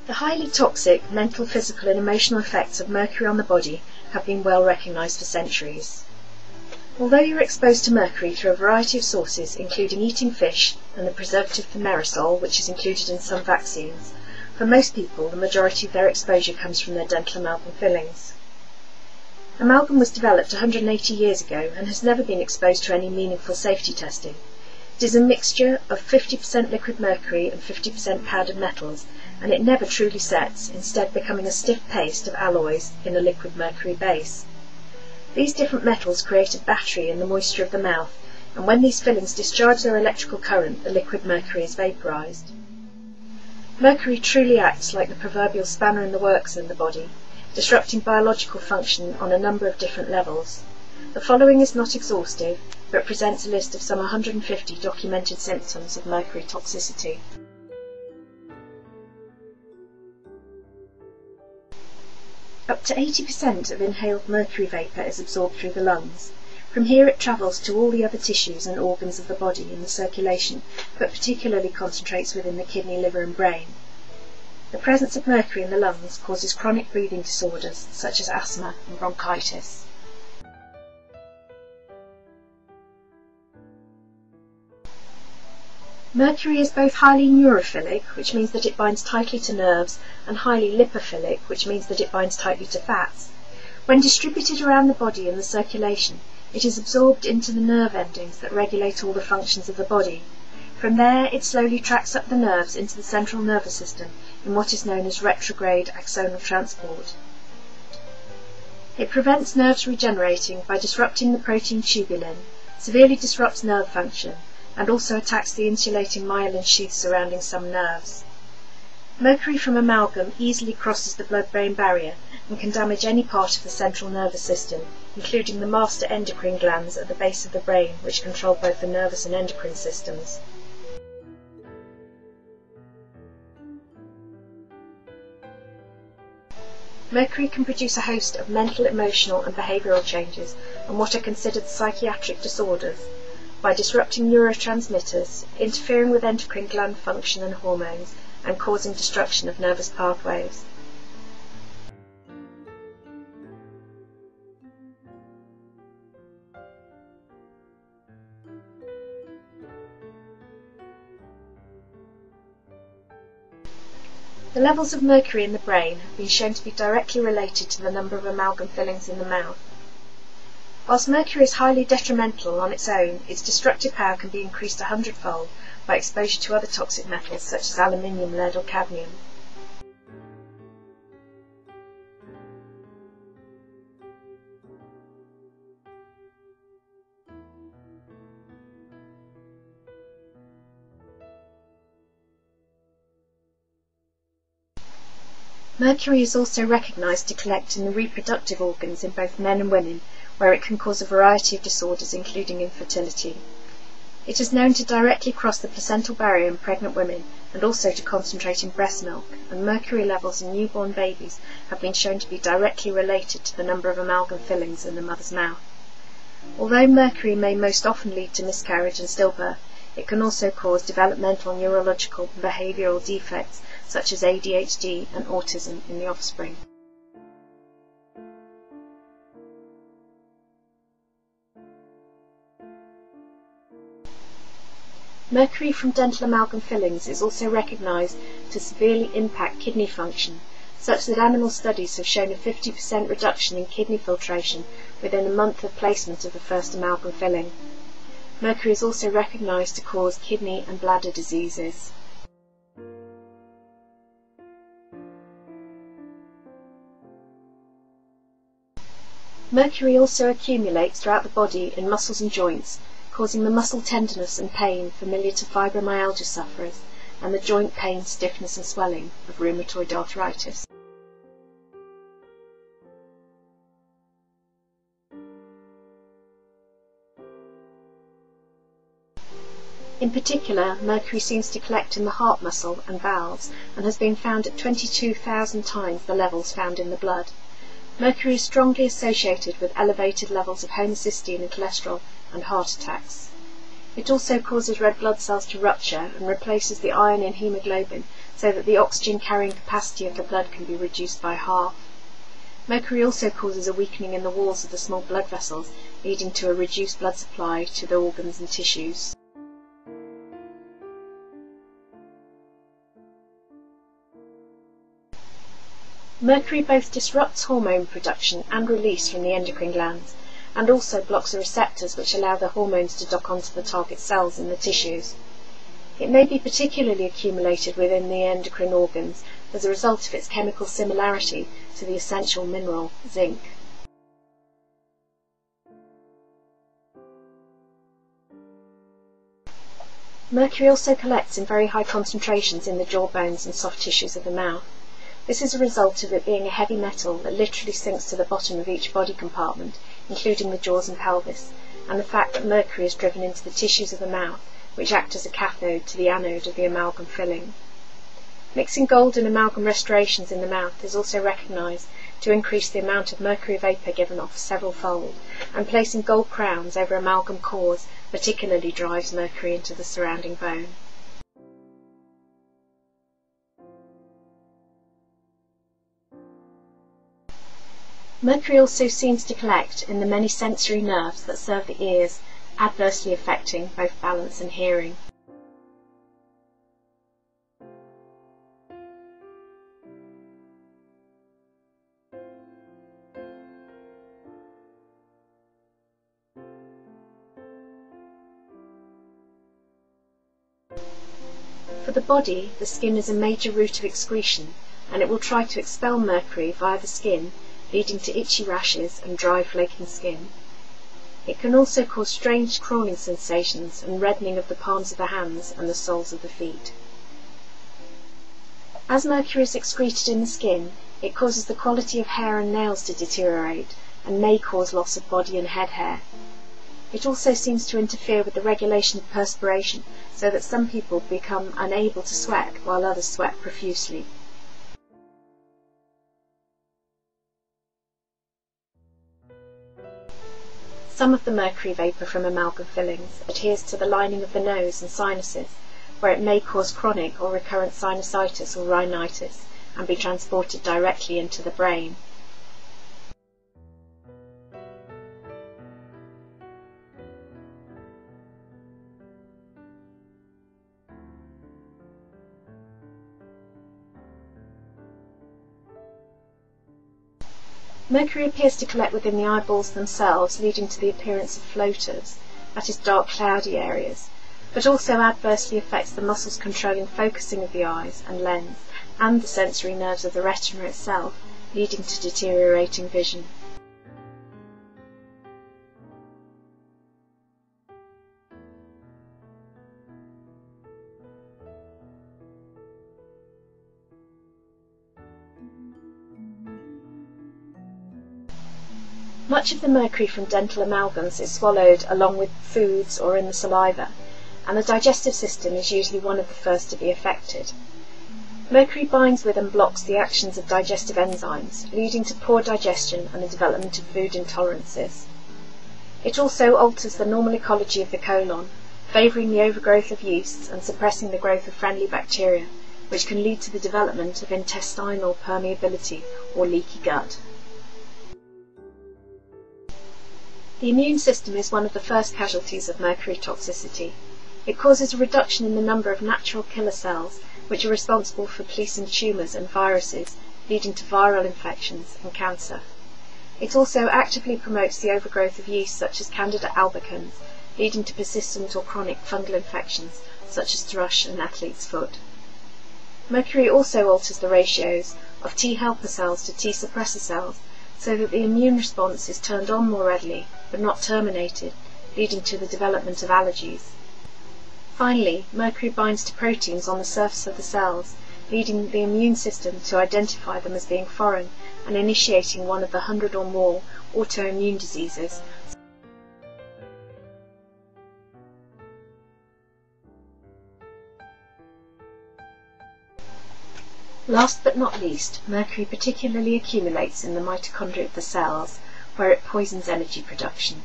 The highly toxic mental, physical and emotional effects of mercury on the body have been well recognised for centuries. Although you are exposed to mercury through a variety of sources, including eating fish and the preservative thimerosal, which is included in some vaccines, for most people the majority of their exposure comes from their dental amalgam fillings. Amalgam was developed 180 years ago and has never been exposed to any meaningful safety testing. It is a mixture of 50% liquid mercury and 50% powdered metals, and it never truly sets, instead becoming a stiff paste of alloys in a liquid mercury base. These different metals create a battery in the moisture of the mouth, and when these fillings discharge their electrical current, the liquid mercury is vaporized. Mercury truly acts like the proverbial spanner in the works in the body, disrupting biological function on a number of different levels. The following is not exhaustive, but presents a list of some 150 documented symptoms of mercury toxicity. Up to 80% of inhaled mercury vapour is absorbed through the lungs. From here it travels to all the other tissues and organs of the body in the circulation, but particularly concentrates within the kidney, liver and brain. The presence of mercury in the lungs causes chronic breathing disorders such as asthma and bronchitis. Mercury is both highly neurophilic, which means that it binds tightly to nerves, and highly lipophilic, which means that it binds tightly to fats. When distributed around the body in the circulation, it is absorbed into the nerve endings that regulate all the functions of the body. From there, it slowly tracks up the nerves into the central nervous system in what is known as retrograde axonal transport. It prevents nerves regenerating by disrupting the protein tubulin, severely disrupts nerve function, and also attacks the insulating myelin sheath surrounding some nerves. Mercury from amalgam easily crosses the blood-brain barrier and can damage any part of the central nervous system, including the master endocrine glands at the base of the brain, which control both the nervous and endocrine systems. Mercury can produce a host of mental, emotional and behavioural changes and what are considered psychiatric disorders, by disrupting neurotransmitters, interfering with endocrine gland function and hormones, and causing destruction of nervous pathways. The levels of mercury in the brain have been shown to be directly related to the number of amalgam fillings in the mouth. Whilst mercury is highly detrimental on its own, its destructive power can be increased 100-fold by exposure to other toxic metals such as aluminium, lead or cadmium. Mercury is also recognised to collect in the reproductive organs in both men and women, where it can cause a variety of disorders including infertility. It is known to directly cross the placental barrier in pregnant women and also to concentrate in breast milk, and mercury levels in newborn babies have been shown to be directly related to the number of amalgam fillings in the mother's mouth. Although mercury may most often lead to miscarriage and stillbirth, it can also cause developmental, neurological and behavioural defects such as ADHD and autism in the offspring. Mercury from dental amalgam fillings is also recognised to severely impact kidney function, such that animal studies have shown a 50% reduction in kidney filtration within a month of placement of the first amalgam filling. Mercury is also recognised to cause kidney and bladder diseases. Mercury also accumulates throughout the body in muscles and joints, causing the muscle tenderness and pain familiar to fibromyalgia sufferers and the joint pain, stiffness and swelling of rheumatoid arthritis. In particular, mercury seems to collect in the heart muscle and valves and has been found at 22,000 times the levels found in the blood. Mercury is strongly associated with elevated levels of homocysteine and cholesterol and heart attacks. It also causes red blood cells to rupture and replaces the iron in haemoglobin so that the oxygen carrying capacity of the blood can be reduced by half. Mercury also causes a weakening in the walls of the small blood vessels, leading to a reduced blood supply to the organs and tissues. Mercury both disrupts hormone production and release from the endocrine glands, and also blocks the receptors which allow the hormones to dock onto the target cells in the tissues. It may be particularly accumulated within the endocrine organs as a result of its chemical similarity to the essential mineral zinc. Mercury also collects in very high concentrations in the jaw bones and soft tissues of the mouth. This is a result of it being a heavy metal that literally sinks to the bottom of each body compartment, including the jaws and pelvis, and the fact that mercury is driven into the tissues of the mouth, which act as a cathode to the anode of the amalgam filling. Mixing gold and amalgam restorations in the mouth is also recognised to increase the amount of mercury vapour given off several-fold, and placing gold crowns over amalgam cores particularly drives mercury into the surrounding bone. Mercury also seems to collect in the many sensory nerves that serve the ears, adversely affecting both balance and hearing. For the body, the skin is a major route of excretion, and it will try to expel mercury via the skin, leading to itchy rashes and dry flaking skin. It can also cause strange crawling sensations and reddening of the palms of the hands and the soles of the feet. As mercury is excreted in the skin, it causes the quality of hair and nails to deteriorate and may cause loss of body and head hair. It also seems to interfere with the regulation of perspiration, so that some people become unable to sweat while others sweat profusely. Some of the mercury vapour from amalgam fillings adheres to the lining of the nose and sinuses, where it may cause chronic or recurrent sinusitis or rhinitis and be transported directly into the brain. Mercury appears to collect within the eyeballs themselves, leading to the appearance of floaters, that is, dark cloudy areas, but also adversely affects the muscles controlling focusing of the eyes and lens, and the sensory nerves of the retina itself, leading to deteriorating vision. Much of the mercury from dental amalgams is swallowed along with foods or in the saliva, and the digestive system is usually one of the first to be affected. Mercury binds with and blocks the actions of digestive enzymes, leading to poor digestion and the development of food intolerances. It also alters the normal ecology of the colon, favouring the overgrowth of yeasts and suppressing the growth of friendly bacteria, which can lead to the development of intestinal permeability or leaky gut. The immune system is one of the first casualties of mercury toxicity. It causes a reduction in the number of natural killer cells, which are responsible for policing tumours and viruses, leading to viral infections and cancer. It also actively promotes the overgrowth of yeasts such as Candida albicans, leading to persistent or chronic fungal infections such as thrush and athlete's foot. Mercury also alters the ratios of T helper cells to T suppressor cells, so that the immune response is turned on more readily, but not terminated, leading to the development of allergies. Finally, mercury binds to proteins on the surface of the cells, leading the immune system to identify them as being foreign and initiating one of the 100 or more autoimmune diseases. Last but not least, mercury particularly accumulates in the mitochondria of the cells, where it poisons energy production.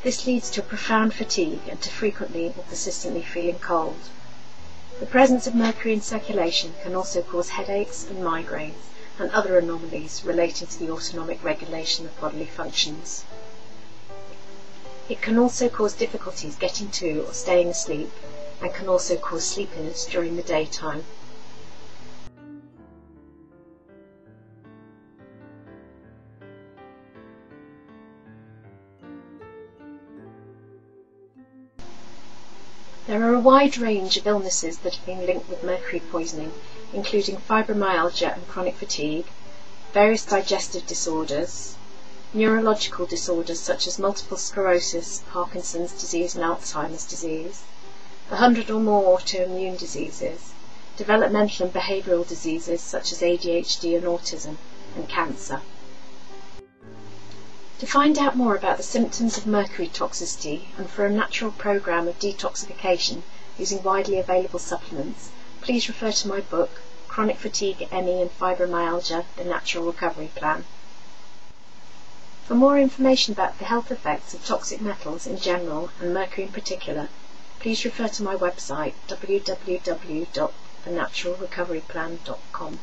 This leads to a profound fatigue and to frequently or persistently feeling cold. The presence of mercury in circulation can also cause headaches and migraines and other anomalies relating to the autonomic regulation of bodily functions. It can also cause difficulties getting to or staying asleep and can also cause sleepiness during the daytime. There are a wide range of illnesses that have been linked with mercury poisoning, including fibromyalgia and chronic fatigue, various digestive disorders, neurological disorders such as multiple sclerosis, Parkinson's disease and Alzheimer's disease, 100 or more autoimmune diseases, developmental and behavioural diseases such as ADHD and autism, and cancer. To find out more about the symptoms of mercury toxicity and for a natural programme of detoxification using widely available supplements, please refer to my book, Chronic Fatigue, ME and Fibromyalgia, The Natural Recovery Plan. For more information about the health effects of toxic metals in general and mercury in particular, please refer to my website www.thenaturalrecoveryplan.com.